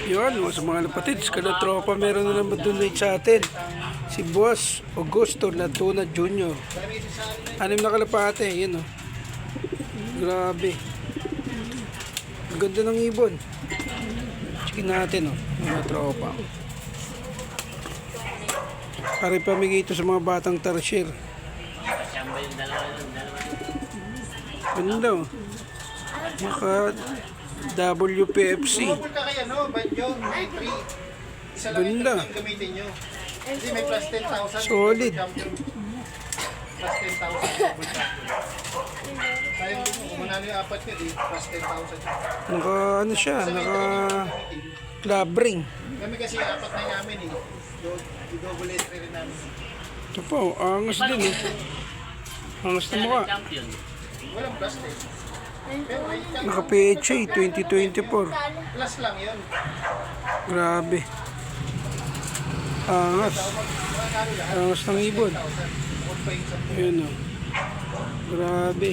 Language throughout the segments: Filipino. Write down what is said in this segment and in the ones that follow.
Yun, sa mga kapatids, kada tropa meron na naman donate sa atin. Si Boss Augusto Latuna Jr. 6 na kalapate, yun o. Grabe. Ang ganda ng ibon. Checkin natin o, mga tropa. Para ipamigay ito sa mga batang tarsier. Ganda o. Maka WPFC. Ganda. Solid. Plus 10,000. Sayang din mo, manalo yung apat nyo, plus 10,000. Naka ano siya, naka club ring. Kami kasi apat na namin eh. I-double entry rin namin. Ito po, angas din eh. Angas na mukha. Walang plus 10. Pero Naka PHA 2024. plus lang yun. Grabe. Angas. Angas ng ibon. Yun o. Grabe.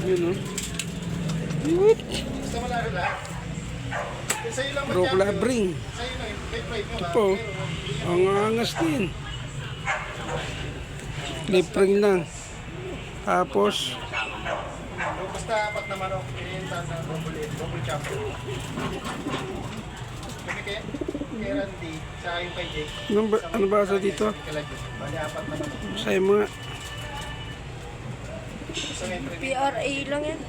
Yun o. What? Gusto mo laro lang? Sa'yo lang Pro club ring. Sa'yo lang, may pride mo Ito ba? po. Ang angas din. Clip ring lang. Tapos, Basta apat na manok, pinenta na double champion. Kami kay Randy, sa yung kay Jake. ano ba sa dito? Bali apat na manok. Sa mga, Sa entry. PRA lang yan.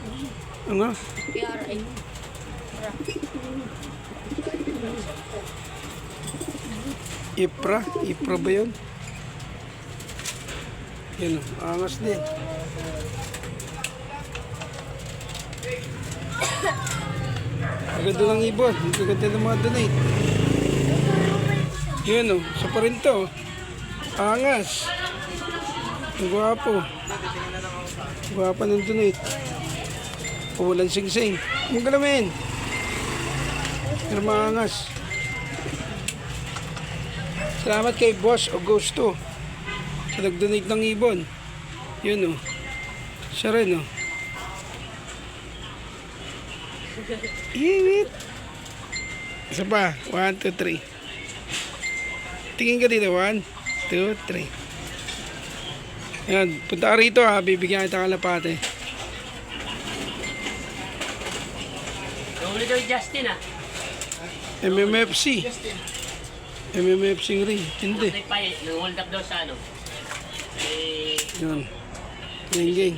ano? PRA. Ipra ba yun? Yun o, angas din. Ang ganda ng ibon, ang ganda ng mga donate. Yun o, sa pa rin to. Angas. Ang gwapo. Gwapo ng donate. Walang sing-sing. Ang galamin. Pero maangas. Salamat kay Boss Augusto sa nag-donate ng ibon. Yun o. Siya rin o. Iwit. Isa pa. 1, 2, 3. Tingin ka dito. 1, 2, 3. Ayan. Punta ka rito ha. Bibigyan kita kalapate. Huli daw yung Justin ah. MMFC. MMFC rin. Hindi. Nag-hold up daw sa ano. Eh, Yun. Geng.